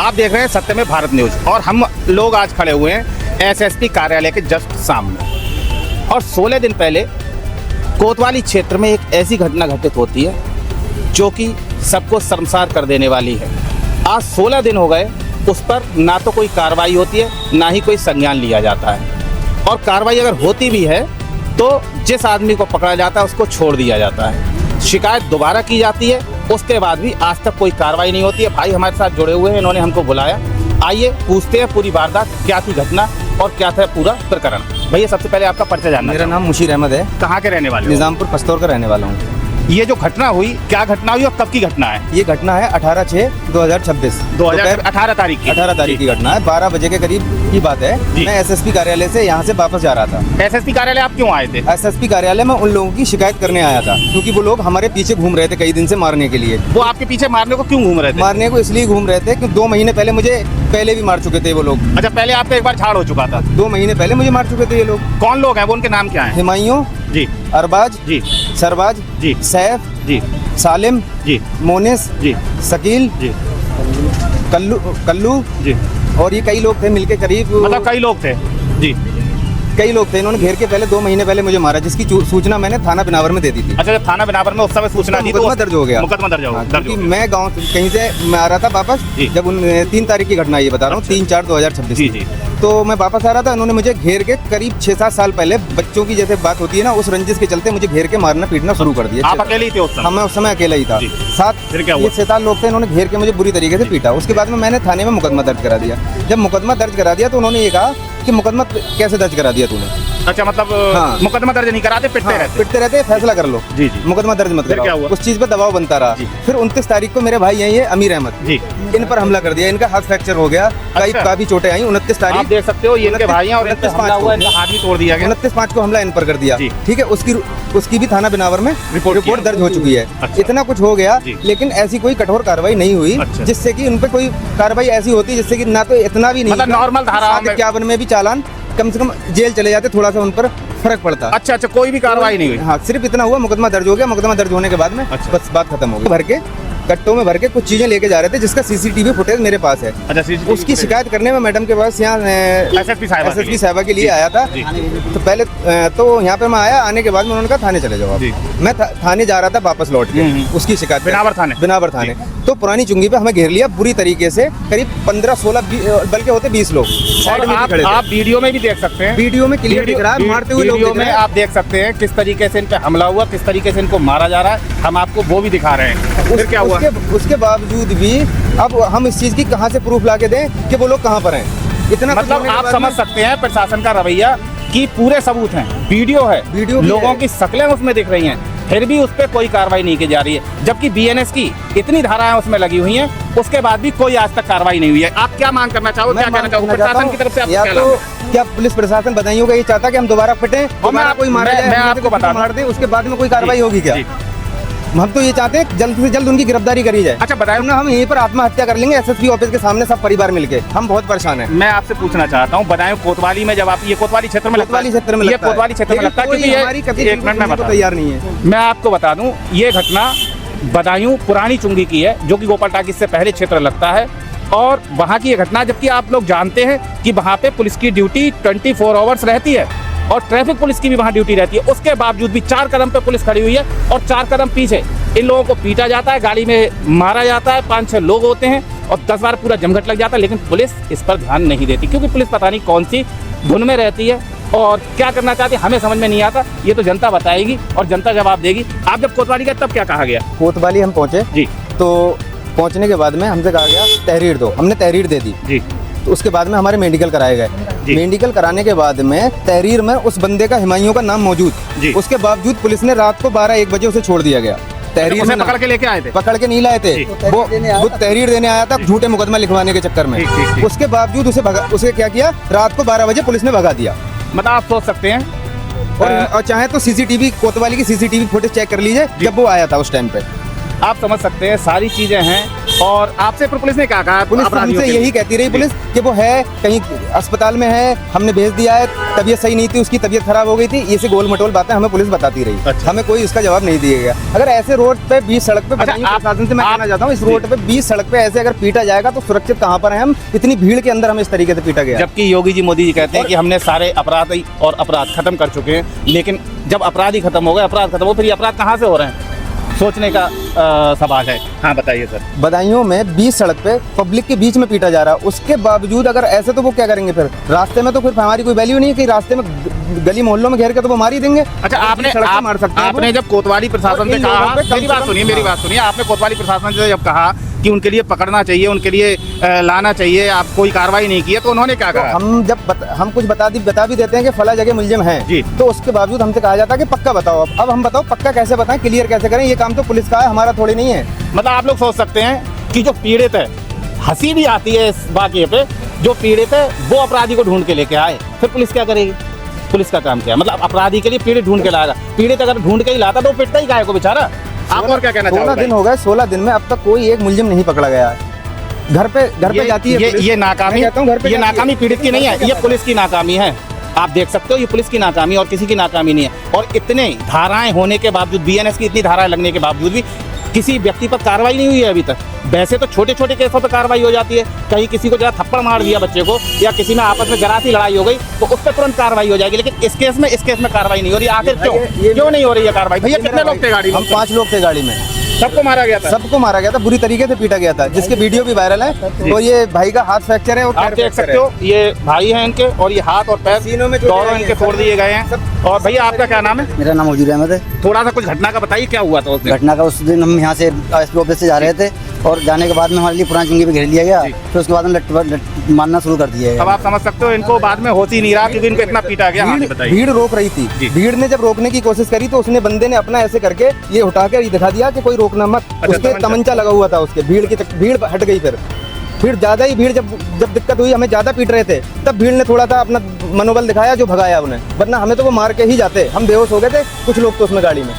आप देख रहे हैं सत्य में भारत न्यूज और हम लोग आज खड़े हुए हैं एसएसपी कार्यालय के जस्ट सामने। और 16 दिन पहले कोतवाली क्षेत्र में एक ऐसी घटना घटित होती है जो कि सबको शर्मसार कर देने वाली है। आज 16 दिन हो गए, उस पर ना तो कोई कार्रवाई होती है ना ही कोई संज्ञान लिया जाता है, और कार्रवाई अगर होती भी है तो जिस आदमी को पकड़ा जाता है उसको छोड़ दिया जाता है। शिकायत दोबारा की जाती है, उसके बाद भी आज तक कोई कार्रवाई नहीं होती है। भाई हमारे साथ जुड़े हुए हैं, इन्होंने हमको बुलाया, आइए पूछते हैं पूरी वारदात क्या थी, घटना और क्या था पूरा प्रकरण। भैया सबसे पहले आपका परिचय जानना। मेरा नाम मुशीर अहमद है। कहाँ के रहने वाले हो? निजामपुर पस्तौर का रहने वाला हूँ। ये जो घटना हुई, क्या घटना हुई और कब की घटना है? ये घटना है 18/6/2026 18 तारीख की 18 तारीख की घटना है। 12 बजे के करीब की बात है। मैं एसएसपी कार्यालय से यहाँ से वापस जा रहा था। एसएसपी कार्यालय आप क्यों आए थे? एसएसपी कार्यालय में उन लोगों की शिकायत करने आया था, क्योंकि वो लोग हमारे पीछे घूम रहे थे कई दिन से मारने के लिए। वो आपके पीछे मारने को क्यों घूम रहे थे? मारने को इसलिए घूम रहे थे कि 2 महीने पहले मुझे पहले भी मार चुके थे वो लोग। अच्छा, पहले आपका एक बार झाड़ हो चुका था? 2 महीने पहले मुझे मार चुके थे ये लोग। कौन लोग हैं वो, उनके नाम क्या हैं? हिमायूं जी, अरबाज जी, सरबाज जी, सैफ जी, सालिम जी, मोनिस जी, शकील जी, कल्लू जी। और ये कई लोग थे मिलके, करीब मतलब कई लोग थे? जी। कई लोग थे। इन्होंने घेर के पहले 2 महीने पहले मुझे मारा, जिसकी सूचना मैंने थाना बिनावर में दे दी थी। अच्छा, जब थाना बिनावर में उस समय सूचना दी तो मुकदमा दर्ज हो गया। मुकदमा दर्ज हो हाँ, गया। क्योंकि मैं गांव कहीं से मैं आ रहा था वापस, जब 3 तारीख की घटना ये बता रहा हूँ, 3/4/2026। जी जी। तो मैं वापस आ रहा था, उन्होंने मुझे घेर के करीब 6-7 साल पहले बच्चों की जैसे बात होती है ना, उस रंजिश के चलते मुझे घेर के मारना पीटना शुरू कर दिया। आप अकेले ही थे उस समय? हाँ, मैं उस समय अकेला ही था। साथ फिर क्या हुआ? ये 6-7 लोग थे, इन्होंने घेर के मुझे बुरी तरीके से पीटा। उसके बाद में मैंने थाने में मुकदमा दर्ज करा दिया। जब मुकदमा दर्ज करा दिया तो उन्होंने ये कहा कि मुकदमा कैसे दर्ज करा दिया तूने? अच्छा, मतलब हाँ। मुकदमा दर्ज नहीं कराते, पिटते रहते? फैसला कर लो। जी जी। मुकदमा दर्ज मत क्या कराओ। हुआ? उस चीज पे दबाव बनता रहा। फिर 29 तारीख को मेरे भाई यही है अमीर अहमद जी, इन पर हमला कर दिया। इनका हाथ फ्रैक्चर हो गया, कई काफी चोटें आई। 29 आप तारीख देख सकते हो ये इनके भाई हैं और इनका हमला हुआ, इनका हाथ भी तोड़ दिया गया। 29/5 को हमला इन पर कर दिया। ठीक है, उसकी भी थाना बिनावर में रिपोर्ट दर्ज हो चुकी है। इतना कुछ हो गया, लेकिन ऐसी कोई कठोर कार्रवाई नहीं हुई जिससे कि उन पर कोई कार्रवाई ऐसी होती जिससे कि ना तो इतना भी नहीं, मतलब नॉर्मल धारा 51 में भी चालान, कम से कम जेल चले जाते, थोड़ा सा उन पर फर्क पड़ता। अच्छा, कोई भी कार्रवाई नहीं हुई? हाँ, सिर्फ इतना हुआ, मुकदमा दर्ज हो गया। मुकदमा दर्ज होने के बाद में बस बात खत्म हो गई। भर के कट्टों में भर के कुछ चीजें लेके जा रहे थे, जिसका सीसीटीवी फुटेज मेरे पास है। अच्छा, उसकी शिकायत करने में मैडम के पास यहाँ एसएसपी साहबा के लिए आया था। तो पहले तो यहाँ पे मैं आया, आने के बाद में उन्होंने कहा थाने चले जाओ। मैं थाने जा रहा था वापस लौट के, उसकी शिकायत बिनावर थाने। तो पुरानी चुंगी पे हमें घेर लिया बुरी तरीके से, करीब 15-16 बल्कि होते 20 लोग साइड में खड़े थे। आप वीडियो में भी देख सकते हैं, वीडियो में क्लियर दिख रहा है, मारते हुए लोग में आप देख सकते हैं किस तरीके से इन पे हमला हुआ, किस तरीके से इनको मारा जा रहा है। हम आपको वो भी दिखा रहे हैं। फिर क्या हुआ? उसके बावजूद भी अब हम इस चीज की कहां से प्रूफ लाके दें कि वो लोग कहां पर हैं? इतना मतलब आप समझ सकते हैं प्रशासन का रवैया कि पूरे सबूत हैं, वीडियो है, लोगों की शक्लें उसमें दिख रही हैं, फिर भी उस पर कोई कार्रवाई नहीं की जा रही है। जबकि बीएनएस की इतनी धाराएं उसमें लगी हुई हैं, उसके बाद भी कोई आज तक कार्रवाई नहीं हुई है। आप क्या मांग करना चाहोगे, क्या कहना चाहोगे प्रशासन की तरफ से? या तो क्या पुलिस प्रशासन बताइए होगा ये चाहता कि हम दोबारा पिटें और मैं कोई मारा जाए, मैं आपको बता मार दे, उसके बाद में कोई कार्रवाई होगी क्या? हम तो ये चाहते हैं जल्द से जल्द उनकी गिरफ्तारी करी जाए। अच्छा, बताइए ना, हम यहीं पर आत्महत्या कर लेंगे एसएसपी ऑफिस के सामने सब परिवार मिलके। हम बहुत परेशान हैं। मैं आपसे पूछना चाहता हूँ, बताएं कोतवाली में, जब आप ये कोतवाली क्षेत्र में लगता है, ये कोतवाली क्षेत्र में लगता है, क्योंकि ये एक मिनट में बता तैयार नहीं है। मैं आपको बता दूं, ये घटना बदायूं पुरानी चुंगी की है, जो कि गोपाल टाकिज से पहले क्षेत्र लगता है, और वहाँ की ये घटना। जबकि आप लोग जानते हैं कि वहाँ पे पुलिस की ड्यूटी 24 आवर्स रहती है और ट्रैफिक पुलिस की भी वहाँ ड्यूटी रहती है। उसके बावजूद भी 4 कदम पे पुलिस खड़ी हुई है और 4 कदम पीछे इन लोगों को पीटा जाता है, गाड़ी में मारा जाता है, 5-6 लोग होते हैं और 10 बार पूरा जमघट लग जाता है। लेकिन पुलिस इस पर ध्यान नहीं देती, क्योंकि पुलिस पता नहीं कौन सी धुन में रहती है और क्या करना चाहती है, हमें समझ में नहीं आता। ये तो जनता बताएगी और जनता जवाब देगी। आप जब कोतवाली गए तब क्या कहा गया? कोतवाली हम पहुँचे जी, तो पहुँचने के बाद में हमसे कहा गया तहरीर दो। हमने तहरीर दे दी जी। तो उसके बाद में हमारे मेडिकल कराए गए। मेडिकल कराने के बाद में तहरीर में उस बंदे का, हिमायूं का नाम मौजूद, उसके बावजूद पुलिस ने रात को 12-1 बजे उसे छोड़ दिया गया। तहरीर में पकड़ के लेके आए थे? पकड़ के नहीं लाए थे, वो तहरीर देने आया था झूठे मुकदमा लिखवाने के चक्कर में। उसके बावजूद उसे क्या किया, रात को 12 बजे पुलिस ने भगा दिया। मतलब आप सोच सकते हैं, और चाहे तो सीसीटीवी, कोतवाली की सीसीटीवी फुटेज चेक कर लीजिए जब वो आया था उस टाइम पे। आप समझ सकते हैं सारी चीज़ें हैं और आपसे फिर पुलिस ने क्या कहा? पुलिस हमसे यही कहती रही पुलिस कि वो है कहीं अस्पताल में है, हमने भेज दिया है, तबीयत सही नहीं थी, उसकी तबीयत खराब हो गई थी, ये से गोल मटोल बातें हमें पुलिस बताती रही। अच्छा। हमें कोई इसका जवाब नहीं दिया गया। अगर ऐसे रोड पे 20 सड़क पे प्रशासन से मैं कहना चाहता हूँ, इस रोड पे 20 सड़क पे ऐसे अगर पीटा जाएगा तो सुरक्षित कहाँ पर है हम? इतनी भीड़ के अंदर हमें इस तरीके से पीटा गया। जबकि योगी जी, मोदी जी कहते हैं कि हमने सारे अपराधी और अपराध खत्म कर चुके हैं, लेकिन जब अपराध ही खत्म हो गए, अपराध खत्म हो, फिर ये अपराध कहाँ से हो रहे हैं? सोचने का सवाल है। हाँ बताइए सर। बदायूं में 20 सड़क पे पब्लिक के बीच में पीटा जा रहा है, उसके बावजूद अगर ऐसे तो वो क्या करेंगे फिर? रास्ते में तो फिर हमारी कोई वैल्यू नहीं है कि रास्ते में गली मोहल्लों में घेर के तो वो मार ही देंगे। अच्छा, आपने जब कोतवाली प्रशासन से कहा, मेरी बात सुनिए, आपने कोतवाली प्रशासन से जब कहा कि उनके लिए पकड़ना चाहिए, उनके लिए लाना चाहिए, आप कोई कार्रवाई नहीं की है, तो उन्होंने क्या कहा? हम कुछ बता भी देते हैं कि फला जगह मुलजिम है, तो उसके बावजूद हमसे कहा जाता है कि पक्का बताओ। अब हम बताओ पक्का कैसे बताएं, क्लियर कैसे करें? ये काम तो पुलिस का है, हमारा थोड़ी नहीं है। मतलब आप लोग सोच सकते हैं कि जो पीड़ित है, हंसी भी आती है इस वाकये पे, जो पीड़ित है वो अपराधी को ढूंढ के लेके आए, फिर पुलिस क्या करेगी? पुलिस का काम क्या है? मतलब अपराधी के लिए पीड़ित ढूंढ के लाएगा। पीड़ित अगर ढूंढ के ही लाता तो वो पिटता ही काहे को बेचारा? आप और क्या कहना चाहोगे? 16 दिन हो गए, 16 दिन में अब तक कोई एक मुलजिम नहीं पकड़ा गया है। घर पे जाती है ये नाकामी पीड़ित की नहीं है, ये पुलिस की नाकामी है। आप देख सकते हो, ये पुलिस की नाकामी और किसी की नाकामी नहीं है। और इतने धाराएं होने के बावजूद, बीएनएस की इतनी धाराएं लगने के बावजूद भी किसी व्यक्ति पर कार्रवाई नहीं हुई है अभी तक। वैसे तो छोटे छोटे केसों पर कार्रवाई हो जाती है, कहीं किसी को जरा थप्पड़ मार दिया बच्चे को, या किसी में आपस में जरा सी लड़ाई हो गई तो उस पर तुरंत कार्रवाई हो जाएगी, लेकिन इस केस में कार्रवाई नहीं हो रही। आखिर क्यों नहीं हो रही है कार्रवाई? भैया कितने लोग थे गाड़ी में? हम 5 लोग थे गाड़ी में। सबको मारा गया था? सबको मारा गया था, बुरी तरीके से पीटा गया था, जिसके वीडियो भी वायरल है। तो ये भाई का हाथ फ्रैक्चर है, आप देख सकते हो, ये भाई हैं इनके, और ये हाथ और पैर दोनों इनके तोड़ दिए गए हैं। और भैया आपका क्या नाम है? मेरा नाम मौजूद अहमद है। थोड़ा सा कुछ घटना का बताइए, क्या हुआ था उस दिन? घटना का उस दिन हम यहाँ से एसपी ऑफिस से जा रहे थे और जाने के बाद में हमारे लिए पुरानी चुंगी पे घेर लिया गया, फिर उसके बाद हम लट मारना शुरू कर दिया। अब आप समझ सकते हो, इनको बाद में होश ही नहीं रहा क्योंकि इनको इतना पीटा गया। भीड़ रोक रही थी, भीड़ ने जब रोकने की कोशिश करी तो उसने बंदे ने अपना ऐसे करके ये उठा के दिखा दिया कि कोई रोकना मत। उसके तमंचा लगा हुआ था उसके, भीड़ हट गई। फिर ज्यादा ही भीड़ जब दिक्कत हुई, हमें ज्यादा पीट रहे थे, तब भीड़ ने थोड़ा सा अपना मनोबल दिखाया, जो भगाया उन्हें, वरना हमें तो वो मार के ही जाते। हम बेहोश हो गए थे, कुछ लोग तो उसमें गाड़ी में।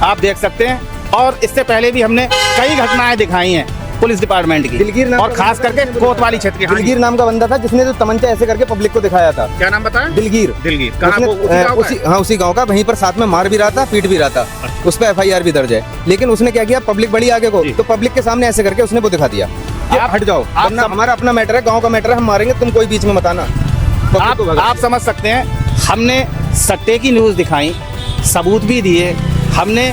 आप देख सकते हैं। और इससे पहले भी हमने कई घटनाएं दिखाई हैं पुलिस डिपार्टमेंट की, दिलगीर नाम, और खास करके कोतवाली क्षेत्र की। दिलगीर नाम का बंदा था जिसने जो तमंचा ऐसे करके पब्लिक को दिखाया था। क्या नाम बताया? दिलगीर। उसी गांव का, वहीं पर साथ में मार भी रहा था, पीट भी रहा था। उस पर FIR भी दर्ज है। लेकिन उसने क्या किया, पब्लिक बड़ी आगे को, तो पब्लिक के सामने ऐसे करके उसने वो दिखा दिया, आप हट जाओ, हमारा अपना मैटर है, गाँव का मैटर है, हम मारेंगे, तुम कोई बीच में मत आना। आप समझ सकते हैं, हमने सट्टे की न्यूज दिखाई, सबूत भी दिए, हमने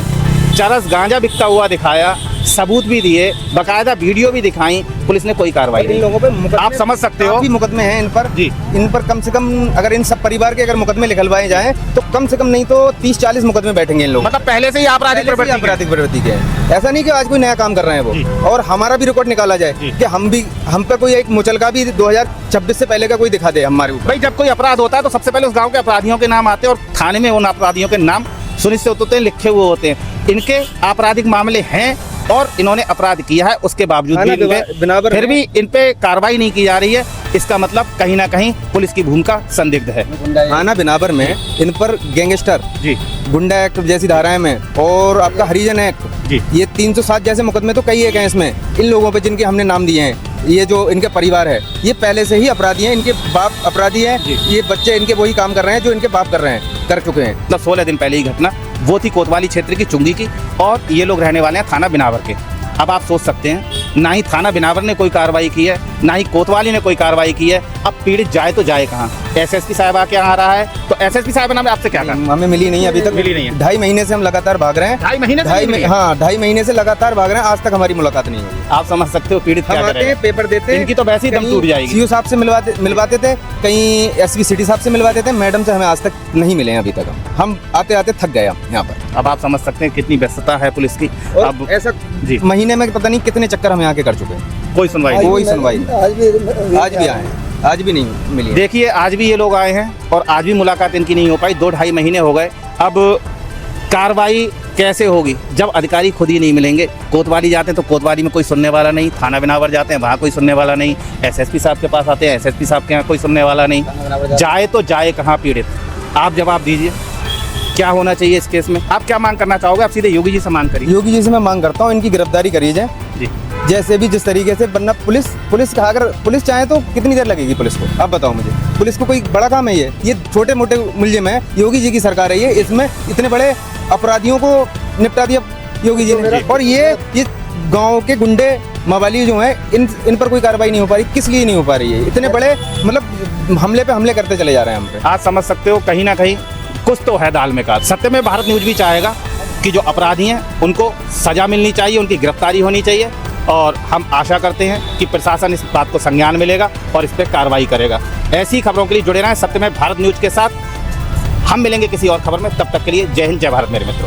चरस गांजा बिकता हुआ दिखाया, सबूत भी दिए, बकायदा वीडियो भी दिखाई, पुलिस ने कोई कार्रवाई नहीं। इन लोगों पे आप समझ सकते हो, मुकदमे हैं इन पर। जी। इन पर कम से कम, अगर इन सब परिवार के अगर मुकदमे लिखलवाए जाएं तो कम से कम नहीं तो 30-40 मुकदमे बैठेंगे इन लोग। मतलब पहले से ही आपराधिक प्रवृत्ति के हैं। ऐसा नहीं कि आज कोई नया काम कर रहे हैं वो। और हमारा भी रिकॉर्ड निकाला जाए कि हम पे कोई एक मुचलका भी 2026 से पहले का कोई दिखा दे हमारे ऊपर। भाई, जब कोई अपराध होता है तो सबसे पहले उस गाँव के अपराधियों के नाम आते हैं, और थाने में उन अपराधियों के नाम सुनिश्चित होते हैं, लिखे हुए होते हैं। इनके आपराधिक मामले हैं और इन्होंने अपराध किया है, उसके बावजूद भी फिर भी इन पे कार्रवाई नहीं की जा रही है। इसका मतलब कहीं ना कहीं पुलिस की भूमिका संदिग्ध है। थाना बिनावर में इन पर गैंगस्टर, गुंडा एक्ट जैसी धाराएं में, और आपका हरिजन एक्ट, ये 307 जैसे मुकदमे तो कई एक हैं इसमें। इन लोगों पे जिनके हमने नाम दिए हैं, ये जो इनके परिवार है, ये पहले से ही अपराधी हैं, इनके बाप अपराधी हैं, ये बच्चे इनके वही काम कर रहे हैं जो इनके बाप कर चुके हैं। मतलब 16 दिन पहले ही घटना वो थी कोतवाली क्षेत्र की चुंगी की, और ये लोग रहने वाले हैं थाना बिनावर के। अब आप सोच सकते हैं, ना ही थाना बिनावर ने कोई कार्रवाई की है, ना ही कोतवाली ने कोई कार्रवाई की है। अब पीड़ित जाए तो जाए कहाँ? SSP साहब आके यहाँ आ रहा है, तो SSP साहब ने आपसे क्या कहा? हमें मिली नहीं, अभी तक मिली नहीं है। 2.5 महीने से हम लगातार भाग रहे हैं। 2.5 महीने? हाँ, 2.5 महीने से लगातार भाग रहे हैं, आज तक हमारी मुलाकात नहीं हुई। आप समझ सकते हो पीड़ित क्या आते हैं, पेपर देते हैं, इनकी तो वैसे ही दम टूट जाएगी। CO साहब से मिलवाते थे, कहीं SP सिटी साहब से मिलवाते थे, मैडम से हमें आज तक नहीं मिले हैं अभी तक। हम आते आते थक गए यहाँ पर। अब आप समझ सकते हैं कितनी व्यस्तता है पुलिस की। अब ऐसा महीने में पता नहीं कितने चक्कर हम यहाँ के कर चुके हैं, कोई सुनवाई आज भी नहीं मिली। देखिए, आज भी ये लोग आए हैं और आज भी मुलाकात इनकी नहीं हो पाई। 2-2.5 महीने हो गए। अब कार्रवाई कैसे होगी जब अधिकारी खुद ही नहीं मिलेंगे? कोतवाली जाते हैं तो कोतवाली में कोई सुनने वाला नहीं, थाना बिनावर जाते हैं वहाँ कोई सुनने वाला नहीं, SSP साहब के पास आते हैं, SSP साहब के यहाँ कोई सुनने वाला नहीं। जाए तो जाए कहाँ पीड़ित? आप जवाब दीजिए, क्या होना चाहिए इस केस में? आप क्या मांग करना चाहोगे? आप सीधे योगी जी से मांग करिए। योगी जी से मैं मांग करता हूँ, इनकी गिरफ्तारी करिए जाए। जी। जैसे भी जिस तरीके से, वरना पुलिस का अगर पुलिस चाहे तो कितनी देर लगेगी पुलिस को, आप बताओ मुझे। पुलिस को कोई बड़ा काम है ये छोटे मोटे मुलजिम है, योगी जी की सरकार है ये, इसमें इतने बड़े अपराधियों को निपटा दिया योगी जी ने। और ये गांव के गुंडे मवाली जो हैं इन पर कोई कार्रवाई नहीं हो पा रही, किस लिए नहीं हो पा रही है? इतने बड़े मतलब हमले पे हमले करते चले जा रहे हैं हम पे। आज समझ सकते हो कहीं ना कहीं कुछ तो है दाल में काला। सत्य में भारत न्यूज़ भी चाहेगा कि जो अपराधी हैं उनको सजा मिलनी चाहिए, उनकी गिरफ्तारी होनी चाहिए, और हम आशा करते हैं कि प्रशासन इस बात को संज्ञान में लेगा और इस पर कार्रवाई करेगा। ऐसी खबरों के लिए जुड़े रहें सत्य में भारत न्यूज़ के साथ। हम मिलेंगे किसी और खबर में, तब तक के लिए जय हिंद जय भारत मेरे मित्रों।